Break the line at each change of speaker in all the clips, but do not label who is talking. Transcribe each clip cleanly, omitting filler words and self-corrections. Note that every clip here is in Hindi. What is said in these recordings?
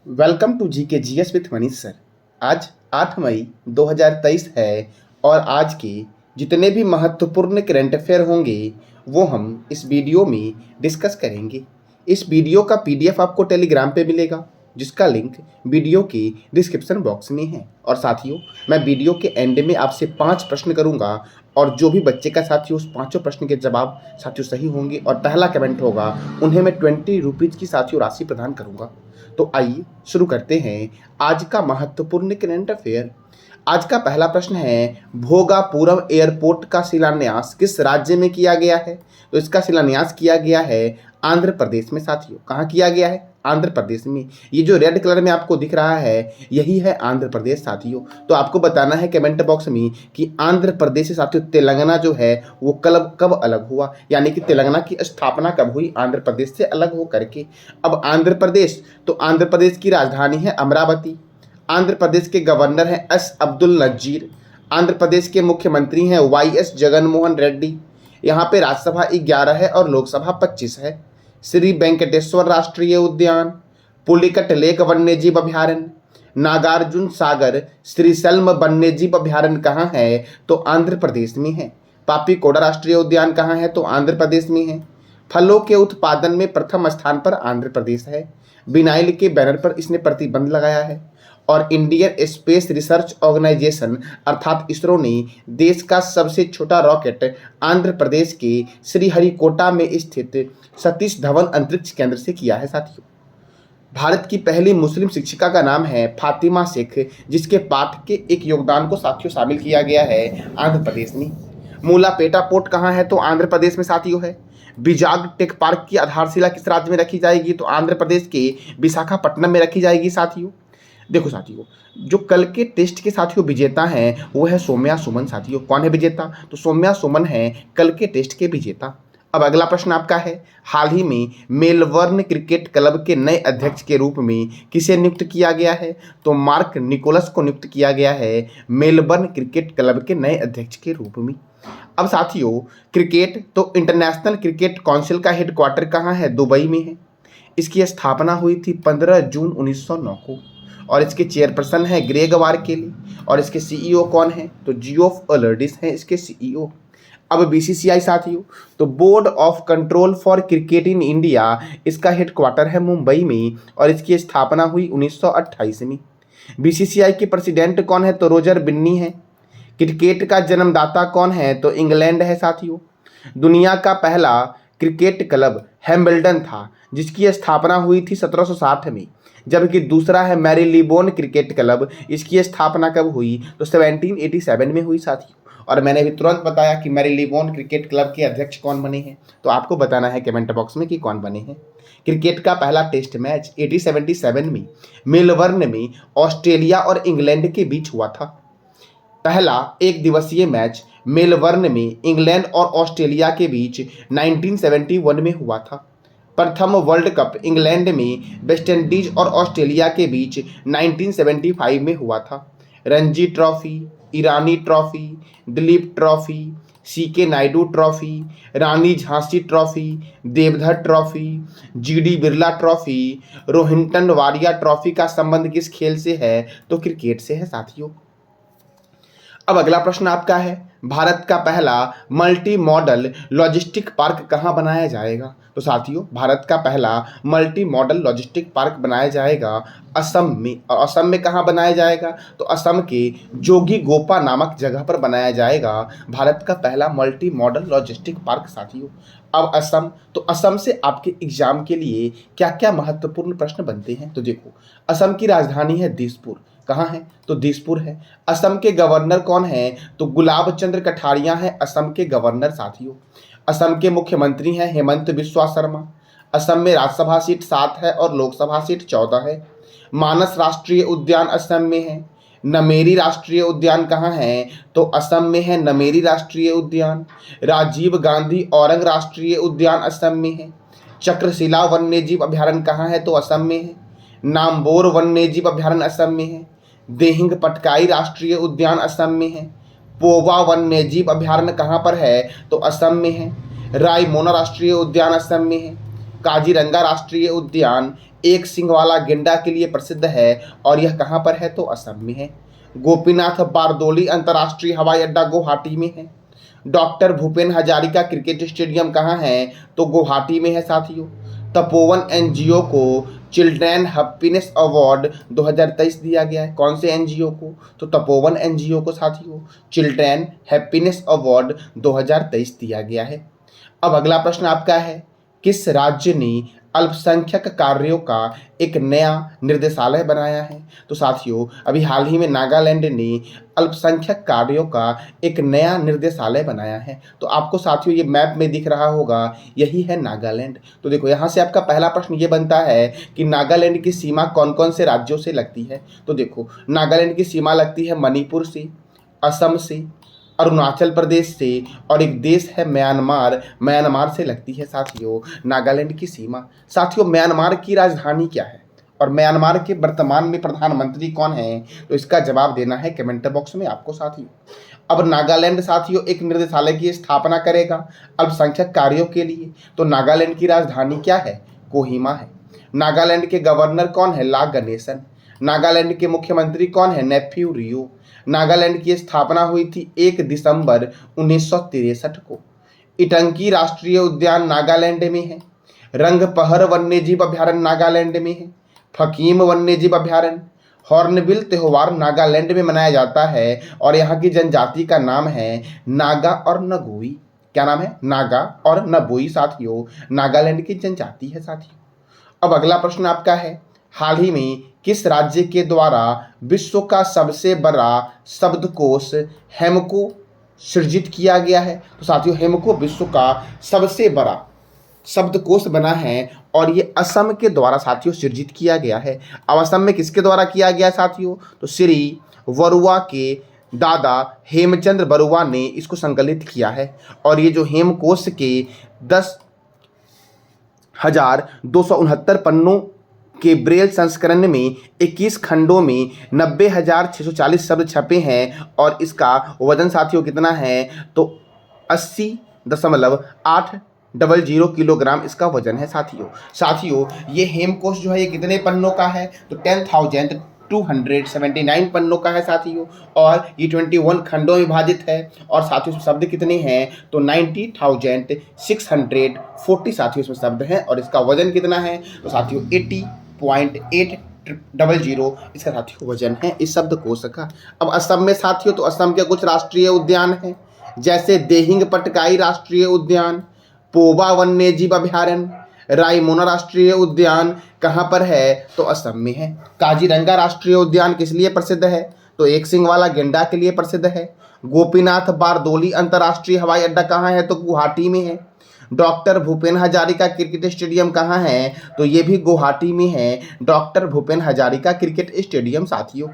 वेलकम टू जी के G S with Manish sir. आज 8 मई 2023 है और आज के जितने भी महत्वपूर्ण करंट अफेयर होंगे वो हम इस वीडियो में डिस्कस करेंगे। इस वीडियो का पीडीएफ आपको टेलीग्राम पे मिलेगा जिसका लिंक वीडियो के डिस्क्रिप्शन बॉक्स में है। और साथियों, मैं वीडियो के एंड में आपसे 5 प्रश्न करूंगा और जो भी बच्चे का साथियों उस पाँचों प्रश्न के जवाब साथियों सही होंगे और पहला कमेंट होगा उन्हें मैं 20 रुपीज़ की साथियों राशि प्रदान करूंगा। तो आइए शुरू करते हैं आज का महत्वपूर्ण करंट अफेयर। आज का पहला प्रश्न है, भोगापुरम एयरपोर्ट का शिलान्यास किस राज्य में किया गया है? तो इसका शिलान्यास किया गया है आंध्र प्रदेश में साथियों। कहाँ किया गया है? आंध्र प्रदेश में। ये जो रेड कलर में आपको दिख रहा है यही है आंध्र प्रदेश साथियों। तो आपको बताना है कमेंट बॉक्स में कि आंध्र प्रदेश से साथियों तेलंगाना जो है वो कब अलग हुआ, यानी कि तेलंगाना की स्थापना कब हुई आंध्र प्रदेश से अलग हो करके। अब आंध्र प्रदेश, तो आंध्र प्रदेश की राजधानी है अमरावती। आंध्र प्रदेश के गवर्नर हैं एस अब्दुल नजीर। आंध्र प्रदेश के मुख्यमंत्री हैं वाई एस जगनमोहन रेड्डी। यहाँ पे राज्यसभा 11 है और लोकसभा 25 है। श्री वेंकटेश्वर राष्ट्रीय उद्यान, पुलिकट लेक वन्यजीव अभ्यारण्य, नागार्जुन सागर श्रीशल्म वन्यजीव अभ्यारण्य कहाँ है? तो आंध्र प्रदेश में है। पापीकोडा राष्ट्रीय उद्यान कहाँ है? तो आंध्र प्रदेश में है। फलों के उत्पादन में प्रथम स्थान पर आंध्र प्रदेश है। बिनाइल के बैनर पर इसने प्रतिबंध लगाया है। और इंडियन स्पेस रिसर्च ऑर्गेनाइजेशन अर्थात इसरो ने देश का सबसे छोटा रॉकेट आंध्र प्रदेश के श्रीहरिकोटा में स्थित सतीश धवन अंतरिक्ष केंद्र से किया है साथियों। भारत की पहली मुस्लिम शिक्षिका का नाम है फातिमा शेख, जिसके पाठ के एक योगदान को साथियों शामिल किया गया है आंध्र प्रदेश में। मूलापेटा पोर्ट कहाँ है? तो आंध्र प्रदेश में साथियों है। विजाग टेक पार्क की आधारशिला किस राज्य में रखी जाएगी? तो आंध्र प्रदेश के विशाखापट्टनम में रखी जाएगी साथियों। देखो साथियों, जो कल के टेस्ट के साथियों विजेता हैं वो है सौम्या सुमन साथियों। कौन है विजेता? तो सौम्या सुमन है कल के टेस्ट के विजेता। अब अगला प्रश्न आपका है, हाल ही में मेलबर्न क्रिकेट क्लब के नए अध्यक्ष के रूप में किसे नियुक्त किया गया है? तो मार्क निकोलस को नियुक्त किया गया है मेलबर्न क्रिकेट क्लब के नए अध्यक्ष के रूप में। अब साथियों, क्रिकेट तो इंटरनेशनल क्रिकेट काउंसिल का हेडक्वार्टर कहाँ है? दुबई में है। इसकी स्थापना हुई थी 15 जून 1909 को और इसके चेयरपर्सन है ग्रेग वारकेली। और इसके सीईओ कौन है? तो जियोफ अलर्डिस हैं इसके सीईओ। अब बीसीसीआई साथियों, तो board of control for cricket in India, इसका हेडक्वार्टर है मुंबई में और इसकी स्थापना हुई 1928 में। बीसीसीआई के प्रेसिडेंट कौन है? तो रोजर बिन्नी है। क्रिकेट का जन्मदाता कौन है? तो इंग्लैंड है साथियों। दुनिया का पहला क्रिकेट क्लब हैम्बल्डन था जिसकी स्थापना हुई थी 1760 में, जबकि दूसरा है मैरीलीबोन क्रिकेट क्लब। इसकी स्थापना कब हुई? तो 1787 में हुई साथियों। और मैंने भी तुरंत बताया कि मैरीलीबोन क्रिकेट क्लब के अध्यक्ष कौन बने हैं, तो आपको बताना है कमेंट बॉक्स में कि कौन बने हैं। क्रिकेट का पहला टेस्ट मैच 1877 में मेलबर्न में ऑस्ट्रेलिया और इंग्लैंड के बीच हुआ था। पहला एक दिवसीय मैच मेलबर्न में इंग्लैंड और ऑस्ट्रेलिया के बीच 1971 में हुआ था। प्रथम वर्ल्ड कप इंग्लैंड में वेस्टइंडीज और ऑस्ट्रेलिया के बीच 1975 में हुआ था। Ranji trophy, Irani trophy, Dilip trophy, CK Naidu trophy, Rani Jhansi trophy, Deodhar trophy, GD Birla trophy, Rohinton Baria trophy का संबंध किस खेल से है? तो क्रिकेट से है साथियों। अब अगला प्रश्न आपका है, भारत का पहला मल्टी मॉडल लॉजिस्टिक पार्क कहाँ बनाया जाएगा? तो साथियों, भारत का पहला मल्टी मॉडल लॉजिस्टिक पार्क बनाया जाएगा असम में। और असम में कहाँ बनाया जाएगा? तो असम के जोगी गोपा नामक जगह पर बनाया जाएगा भारत का पहला मल्टी मॉडल लॉजिस्टिक पार्क साथियों। अब असम, तो असम से आपके एग्जाम के लिए क्या क्या महत्वपूर्ण प्रश्न बनते हैं? तो देखो, असम की राजधानी है दिसपुर। कहाँ है? तो दिसपुर है। असम के गवर्नर कौन है? तो गुलाब चंद्र कठारिया हैं असम के गवर्नर साथियों। असम के मुख्यमंत्री हैं हेमंत बिस्वा शर्मा। असम में राज्यसभा सीट 7 है और लोकसभा सीट 14 है। मानस राष्ट्रीय उद्यान असम में है। नमेरी राष्ट्रीय उद्यान कहाँ है? तो असम में है नमेरी राष्ट्रीय उद्यान। राजीव गांधी औरंग राष्ट्रीय उद्यान असम में है। चक्रशिला वन्यजीव अभ्यारण्य कहाँ है? तो असम में है। नामबोर वन्यजीव अभ्यारण्य असम में है। देहिंग पटकाई राष्ट्रीय उद्यान असम में है। पोवा वन्यजीव अभ्यारण्य कहाँ पर है? तो असम में है। रायमोना राष्ट्रीय उद्यान असम में है। काजीरंगा राष्ट्रीय उद्यान एक सिंह वाला गेंडा के लिए प्रसिद्ध है और यह कहाँ पर है? तो असम में है। गोपीनाथ बारदोली अंतर्राष्ट्रीय हवाई अड्डा गुवाहाटी में है। Doctor Bhupen Hazarika cricket stadium कहाँ है? तो गुवाहाटी में है साथियों। तपोवन एनजीओ को चिल्ड्रन हैप्पीनेस अवार्ड 2023 दिया गया है। कौन से एनजीओ को? तो तपोवन एनजीओ को साथियों चिल्ड्रन हैप्पीनेस अवार्ड 2023 दिया गया है। अब अगला प्रश्न आपका है, किस राज्य ने अल्पसंख्यक कार्यों का एक नया निर्देशालय बनाया है? तो साथियों अभी हाल ही में नागालैंड ने अल्पसंख्यक कार्यों का एक नया निर्देशालय बनाया है। तो आपको साथियों ये मैप में दिख रहा होगा, यही है नागालैंड। तो देखो यहाँ से आपका पहला प्रश्न ये बनता है कि नागालैंड की सीमा कौन कौन से राज्यों से लगती है? तो देखो नागालैंड की सीमा लगती है मणिपुर से, असम से, अरुणाचल प्रदेश से और एक देश है म्यांमार, म्यांमार से लगती है साथियों नागालैंड की सीमा। साथियों म्यांमार की राजधानी क्या है और म्यांमार के वर्तमान में प्रधानमंत्री कौन है? तो इसका जवाब देना है कमेंट बॉक्स में आपको साथियों। अब नागालैंड साथियों एक निर्देशालय की स्थापना करेगा अल्पसंख्यक कार्यों के लिए। तो नागालैंड की राजधानी क्या है? कोहिमा है। नागालैंड के गवर्नर कौन है? ला गणेशन। नागालैंड के मुख्यमंत्री कौन है? नेफ्यू रियो। नागालैंड की स्थापना हुई थी 1 दिसंबर 1963 को। इटंकी राष्ट्रीय उद्यान नागालैंड में है। रंगपहर वन्यजीव अभयारण्य नागालैंड में है। फकीम वन्यजीव अभयारण्य। हॉर्नबिल त्योहार नागालैंड में मनाया जाता है और यहाँ की जनजाति का नाम है नागा और नगोई। क्या नाम है? नागा और नबोई साथियों नागालैंड की जनजाति है साथियों। अब अगला प्रश्न आपका है, हाल ही में किस राज्य के द्वारा विश्व का सबसे बड़ा शब्दकोश हेमको सृजित किया गया है? तो साथियों हेमको विश्व का सबसे बड़ा शब्दकोश बना है और ये असम के द्वारा साथियों सृजित किया गया है। अब असम में किसके द्वारा किया गया साथियों? तो श्री बरुआ के दादा हेमचंद्र बरुआ ने इसको संकलित किया है और ये जो हेमकोश के 10,269 पन्नों के ब्रेल संस्करण में 21 खंडों में 90,640 शब्द छपे हैं और इसका वजन साथियों कितना है? तो 80.800 किलोग्राम इसका वजन है साथियों ये हेमकोश जो है ये कितने पन्नों का है? तो 10,279 पन्नों का है साथियों और ये 21 खंडों में विभाजित है और साथियों शब्द कितने हैं? तो 90,640 साथियों इसमें शब्द हैं और इसका वजन कितना है? तो साथियों 80.800 इसका साथियों वजन है इस शब्दकोश का। अब असम में साथियों तो असम के कुछ राष्ट्रीय उद्यान हैं जैसे देहिंग पटकाई राष्ट्रीय उद्यान, पोबा वन्यजीव अभयारण्य, रायमोना राष्ट्रीय उद्यान कहाँ पर है? तो असम में है। काजीरंगा राष्ट्रीय उद्यान किस लिए प्रसिद्ध है? तो एक सिंह वाला गेंडा के लिए प्रसिद्ध है। गोपीनाथ बारदोली अंतर्राष्ट्रीय हवाई अड्डा कहाँ है? तो गुवाहाटी में है। Doctor Bhupen Hazarika cricket stadium कहाँ है? तो ये भी गुवाहाटी में है, doctor Bhupen Hazarika cricket stadium साथियों।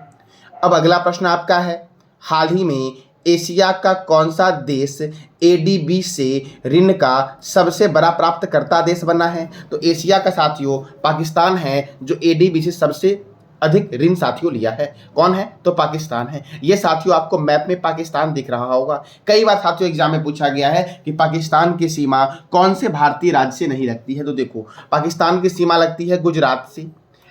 अब अगला प्रश्न आपका है, हाल ही में एशिया का कौन सा देश एडीबी से ऋण का सबसे बड़ा प्राप्तकर्ता देश बना है? तो एशिया का साथियों पाकिस्तान है जो एडीबी से सबसे अधिक ऋण साथियों लिया है। कौन है? तो पाकिस्तान है। ये साथियों आपको मैप में पाकिस्तान दिख रहा होगा। कई बार साथियों एग्जाम में पूछा गया है कि पाकिस्तान की सीमा कौन से भारतीय राज्य से नहीं लगती है? तो देखो पाकिस्तान की सीमा लगती है गुजरात से,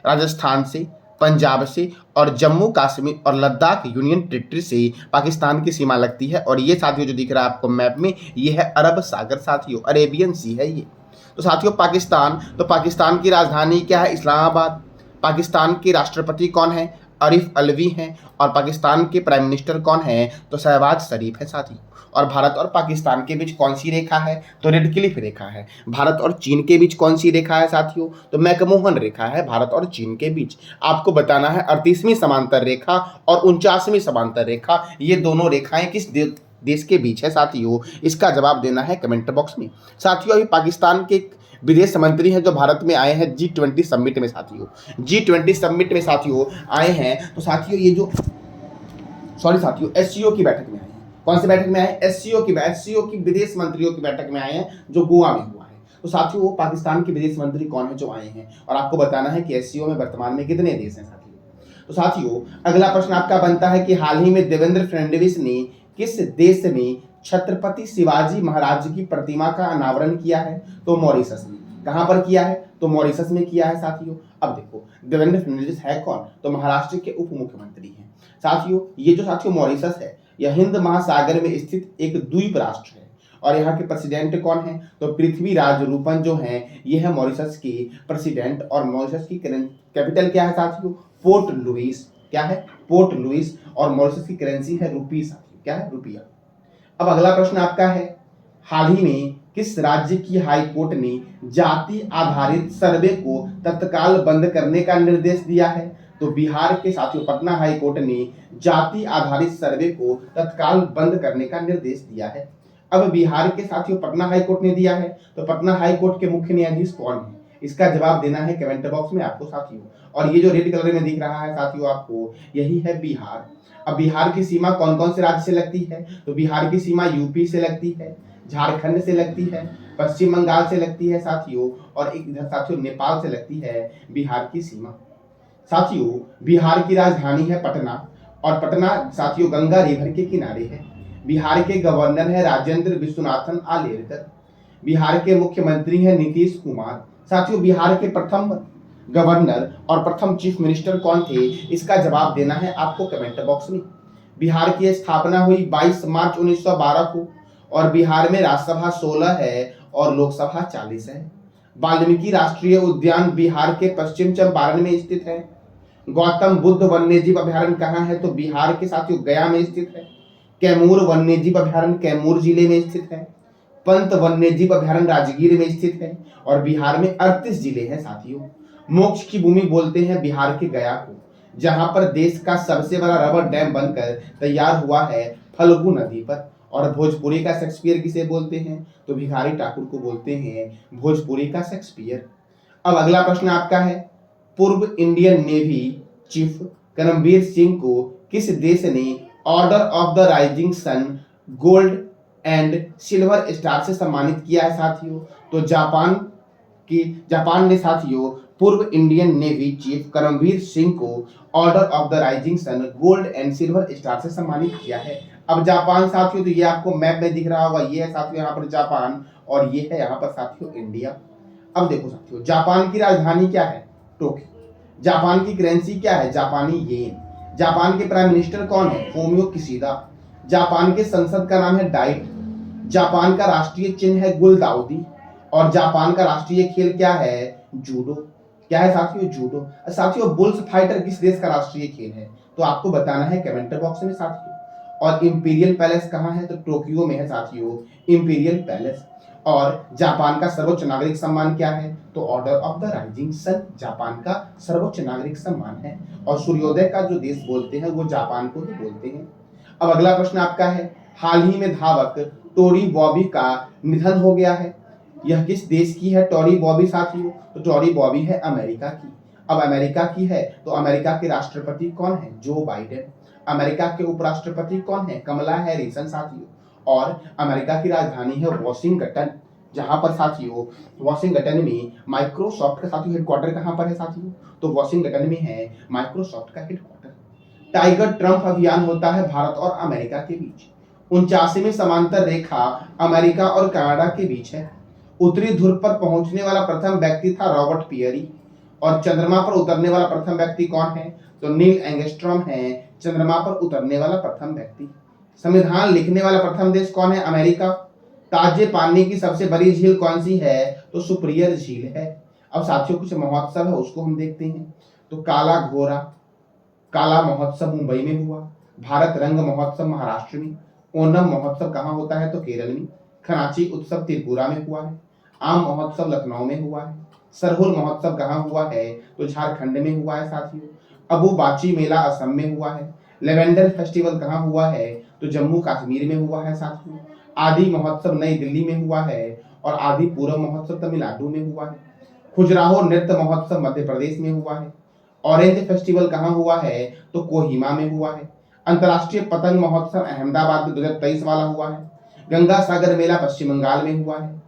राजस्थान से, पंजाब से और जम्मू कश्मीर और लद्दाख यूनियन टेरिटरी से पाकिस्तान की सीमा लगती है। और ये साथियों जो दिख रहा है आपको मैप में ये है अरब सागर साथियों, अरेबियन सी है ये। तो साथियों पाकिस्तान की राजधानी क्या है? इस्लामाबाद। पाकिस्तान के राष्ट्रपति कौन है? आरिफ अलवी हैं। और पाकिस्तान के प्राइम मिनिस्टर कौन है? तो शहबाज शरीफ है साथियों। और भारत और पाकिस्तान के बीच कौन सी रेखा है? तो रेड क्लिफ रेखा है। भारत और चीन के बीच कौन सी रेखा है साथियों? तो मैकमोहन रेखा है भारत और चीन के बीच। आपको बताना है 38वीं समांतर रेखा और 49वीं समांतर रेखा, ये दोनों रेखाएं किस देश के बीच है साथियों? इसका जवाब देना है कमेंट बॉक्स में। साथियों अभी पाकिस्तान के विदेश मंत्री हैं जो भारत में आए हैं G20 समिट में साथियों, G20 समिट में साथियों आए हैं। तो साथियों ये जो साथियों एससीओ की बैठक में आए हैं। कौन सी बैठक में आए? एससीओ की विदेश मंत्रियों की बैठक में आए हैं जो गोवा में हुआ है। तो साथियों वो पाकिस्तान के विदेश मंत्री कौन है जो आए हैं और आपको बताना है कि एससीओ में वर्तमान में कितने देश हैं साथियों। तो साथियों अगला प्रश्न आपका बनता है कि हाल ही में देवेंद्र फडणवीस ने किस देश में छत्रपति शिवाजी महाराज की प्रतिमा का अनावरण किया है? तो मॉरिशस में। कहां पर किया है? तो मॉरिशस में किया है साथियों। अब देखो देवेंद्र फडणवीस है कौन, तो महाराष्ट्र के उप मुख्यमंत्री हैं साथियों। ये जो साथियों मॉरिशस है यह हिंद महासागर में स्थित एक द्वीप राष्ट्र है और यहाँ के प्रेसिडेंट कौन है, तो पृथ्वीराज रूपन जो हैं ये है मॉरिशस के प्रेसिडेंट। और मॉरिशस की कैपिटल क्या है साथियों, पोर्ट लुइस। क्या है, पोर्ट लुइस। और मॉरिशस की करेंसी है रुपी साथियों, क्या है, रुपया। अब अगला प्रश्न आपका है, हाल ही में किस राज्य की हाई कोर्ट ने जाति आधारित सर्वे को तत्काल बंद करने का निर्देश दिया है, तो बिहार के साथियों पटना हाई कोर्ट ने जाति आधारित सर्वे को तत्काल बंद करने का निर्देश दिया है। अब बिहार के साथियों पटना हाई कोर्ट ने दिया है, तो पटना हाई कोर्ट के मुख्य न्यायाधीश कौन है, इसका जवाब देना है कमेंट बॉक्स में आपको साथियों। और ये जो रेड कलर में दिख रहा है साथियों आपको, यही है बिहार। अब बिहार की सीमा कौन कौन से राज्य से लगती है, तो बिहार की सीमा यूपी से लगती है, झारखंड से लगती है, पश्चिम बंगाल से लगती है साथियों, और एक इधर साथियों नेपाल से लगती है बिहार की सीमा। साथियों बिहार की राजधानी है पटना और पटना साथियों गंगा रिवर के किनारे है। बिहार के गवर्नर है राजेंद्र विश्वनाथन आलेरकर। बिहार के मुख्यमंत्री हैं नीतीश कुमार। साथियों बिहार के प्रथम गवर्नर और प्रथम चीफ मिनिस्टर कौन थे, इसका जवाब देना है आपको कमेंट बॉक्स में। बिहार की स्थापना हुई 22 मार्च 1912 को और बिहार में राज्यसभा 16 है और लोकसभा 40 है। वाल्मीकि राष्ट्रीय उद्यान बिहार के पश्चिम चंपारण में स्थित है। गौतम बुद्ध वन्यजीव अभयारण्य कहाँ है, तो बिहार के साथियों गया में स्थित है। कैमूर वन्यजीव अभयारण्य कैमूर जिले में स्थित है। पंत वन्यजीव अभयारण्य राजगीर में स्थित है और बिहार में 38 जिले हैं साथियों। मोक्ष की भूमि बोलते हैं बिहार के गया को, जहां पर देश का सबसे बड़ा रबर डैम बनकर तैयार हुआ है फल्गु नदी पर। और भोजपुरी का शेक्सपियर किसे बोलते हैं, तो भिखारी ठाकुर को बोलते हैं भोजपुरी का शेक्सपियर। अब अगला प्रश्न आपका है, पूर्व Indian navy chief Karambir Singh को किस देश ने order of the rising sun gold and silver star से सम्मानित किया है साथियों, तो जापान ने साथियों पूर्व Indian navy chief Karambir Singh को order of the rising sun gold and silver star से सम्मानित किया है। अब जापान साथियों, तो ये आपको मैप में दिख रहा होगा, ये है साथियों यहाँ पर जापान और ये है यहाँ पर साथियों इंडिया। अब देखो साथियों जापान की राजधानी क्या है, टोक्यो। जापान की करेंसी क्या है, जापानी येन। जापान के प्राइम मिनिस्टर कौन है, फूमियो किशिदा। जापान के संसद का नाम है डाइट। जापान का राष्ट्रीय चिन्ह है गुलदाउदी और जापान का राष्ट्रीय खेल क्या है, जूडो। क्या है साथियों, जूडो। साथियों बुल्स फाइटर किस देश का राष्ट्रीय खेल है, तो आपको बताना है कमेंट बॉक्स में साथियों। और इंपीरियल पैलेस कहाँ है, तो टोक्यो में है साथियों इंपीरियल पैलेस। और जापान का सर्वोच्च नागरिक सम्मान क्या है, तो order of the rising sun Japan का सर्वोच्च नागरिक सम्मान है। और सूर्योदय का जो देश बोलते हैं वो जापान को ही बोलते हैं। अब अगला प्रश्न आपका है, हाल ही में धावक टोरी बॉबी का निधन हो गया है, यह किस देश की है टोरी बॉबी साथियों, तो टोरी बॉबी है अमेरिका की। अब अमेरिका की है तो अमेरिका के राष्ट्रपति कौन है, जो बाइडेन। अमेरिका के उपराष्ट्रपति कौन है, कमला हैरिसन साथियों। और अमेरिका की राजधानी है वॉशिंगटन, जहां पर साथियों वॉशिंगटन में माइक्रोसॉफ्ट का साथियों हेडक्वार्टर कहां पर है साथियों, तो वॉशिंगटन में है माइक्रोसॉफ्ट का हेडक्वार्टर। टाइगर ट्रंप अभियान होता है भारत और अमेरिका के बीच। 89वीं समांतर रेखा अमेरिका और कनाडा के बीच है। उत्तरी ध्रुव पर पहुंचने वाला प्रथम व्यक्ति था रॉबर्ट पियरी। और चंद्रमा पर उतरने वाला प्रथम व्यक्ति कौन है, तो नील एंगस्ट्रॉम है चंद्रमा पर उतरने वाला प्रथम व्यक्ति। संविधान लिखने वाला प्रथम देश कौन है, अमेरिका। ताजे पानी की सबसे बड़ी झील कौन सी है, तो सुपरियर झील है। अब साथियों कुछ महोत्सव है उसको हम देखते हैं, तो काला महोत्सव मुंबई में हुआ। भारत रंग महोत्सव महाराष्ट्र में। ओणम महोत्सव कहाँ होता है, तो केरल में। खनाची उत्सव त्रिपुरा में हुआ है। आम महोत्सव लखनऊ में हुआ है। सरहुल महोत्सव कहाँ हुआ है, तो झारखंड में हुआ है साथियों। अबू बाची मेला असम में हुआ है। लेवेंडर फेस्टिवल कहाँ हुआ है, तो जम्मू कश्मीर में हुआ है साथियों। आदि महोत्सव नई दिल्ली में हुआ है और आदि पूरम महोत्सव तमिलनाडु में हुआ है। खुजराहो नृत्य महोत्सव मध्य प्रदेश में हुआ है। ऑरेंज फेस्टिवल कहाँ हुआ है, तो कोहिमा में हुआ है। अंतर्राष्ट्रीय पतंग महोत्सव अहमदाबाद में 2023 वाला हुआ है। गंगा सागर मेला पश्चिम बंगाल में हुआ है।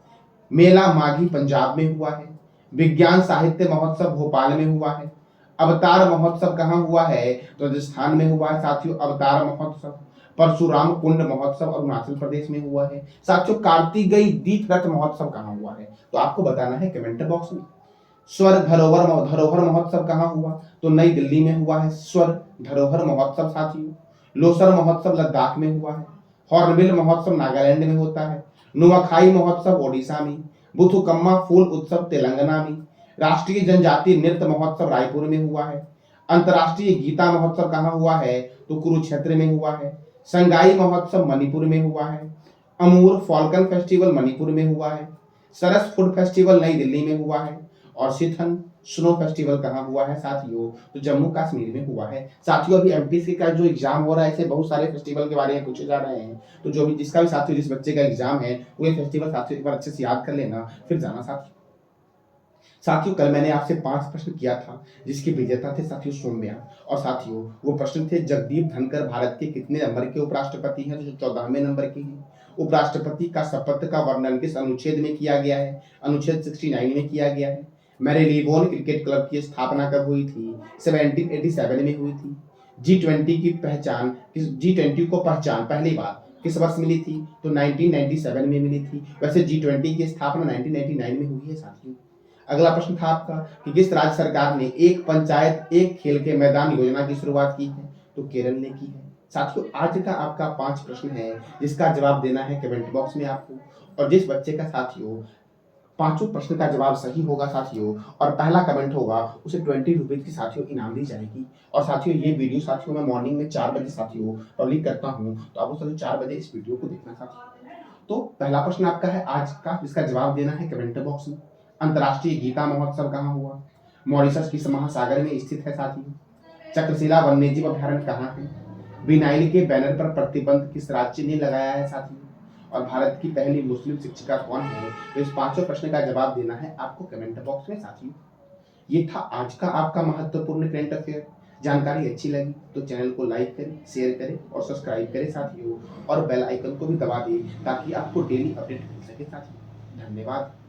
मेला माघी पंजाब में हुआ है। विज्ञान साहित्य महोत्सव भोपाल में हुआ है। अवतार महोत्सव कहाँ हुआ है, तो राजस्थान में हुआ है साथियों अवतार महोत्सव। परशुराम कुंड महोत्सव अरुणाचल प्रदेश में हुआ है साथियों। कार्तिकेय दीप रथ महोत्सव कहाँ हुआ है, तो आपको बताना है कमेंट बॉक्स में। स्वर धरोहर महोत्सव कहाँ हुआ? तो नई दिल्ली में हुआ है स्वर धरोहर महोत्सव साथियों। लोसर महोत्सव लद्दाख में हुआ है। हॉर्नबिल महोत्सव नागालैंड में होता है। नुआखाई महोत्सव ओडिशा में। बुथुकम्मा फूल उत्सव तेलंगाना में। राष्ट्रीय जनजातीय नृत्य महोत्सव रायपुर में हुआ है। अंतर्राष्ट्रीय गीता महोत्सव कहाँ हुआ है? तो कुरुक्षेत्र में हुआ है। संगाई महोत्सव मणिपुर में हुआ है। अमूर फॉल्कन फेस्टिवल मणिपुर में हुआ है। सरस फूड फेस्टिवल नई दिल्ली में हुआ है। और सिथन स्नो फेस्टिवल कहाँ हुआ है साथियों? तो जम्मू कश्मीर में हुआ है साथियों। अभी एमपीसी का जो एग्जाम हो रहा है, ऐसे बहुत सारे फेस्टिवल के बारे में पूछे जा रहे हैं, तो जो भी जिसका भी साथियों जिस बच्चे का एग्जाम है वो ये फेस्टिवल साथियों एक बार अच्छे से याद कर लेना, फिर जाना साथियों। साथियों कल मैंने आपसे 5 प्रश्न किया था जिसके विजेता थे साथियों सौम्या। और साथियों वो प्रश्न थे, जगदीप धनखड़ भारत के कितने नंबर के उपराष्ट्रपति हैं? जो 14वें नंबर के हैं। उपराष्ट्रपति का शपथ का वर्णन किस अनुच्छेद में किया गया है? अनुच्छेद 69 में किया गया है। मैरीलीबोन क्रिकेट क्लब की स्थापना कब हुई थी? 1787 में हुई थी। G20 को पहचान पहली बार किस वर्ष मिली थी? तो 1997 में मिली थी। वैसे G20 की स्थापना 1999 में हुई है साथियों। अगला प्रश्न था आपका कि किस राज्य सरकार ने एक पंचायत एक खेल के मैदान योजना की शुरुआत की है? तो केरल ने की है साथियों। आज का आपका 5 प्रश्न है जिसका जवाब देना है कमेंट बॉक्स में आपको। और जिस बच्चे का साथियों 5 प्रश्न का जवाब सही होगा साथियों और पहला कमेंट होगा, उसे 20 रुपीज की साथियों इनाम दी जाएगी। और साथियों ये वीडियो साथियों मैं मॉर्निंग में 4 बजे साथियों पब्लिक करता हूँ, तो आप साथियों 4 बजे इस वीडियो को देखना साथियों। तो पहला प्रश्न आपका है आज का, जिसका जवाब देना है कमेंट बॉक्स में। अंतर्राष्ट्रीय गीता महोत्सव कहाँ हुआ? मॉरिशस किस महासागर में स्थित है साथियों? चक्रशिला वन्यजीव अभ्यारण्य कहाँ है? विनाइल के बैनर पर प्रतिबंध किस राज्य ने लगाया है साथियों? और भारत की पहली मुस्लिम शिक्षिका कौन है? तो इस 5 प्रश्न का जवाब देना है आपको कमेंट बॉक्स में साथियों। ये था आज का आपका महत्वपूर्ण करंट अफेयर। जानकारी अच्छी लगी तो चैनल को लाइक करें, शेयर करें और सब्सक्राइब करें साथियों, और बेल आइकन को भी दबा दें ताकि आपको डेली अपडेट मिल सके साथियों। धन्यवाद।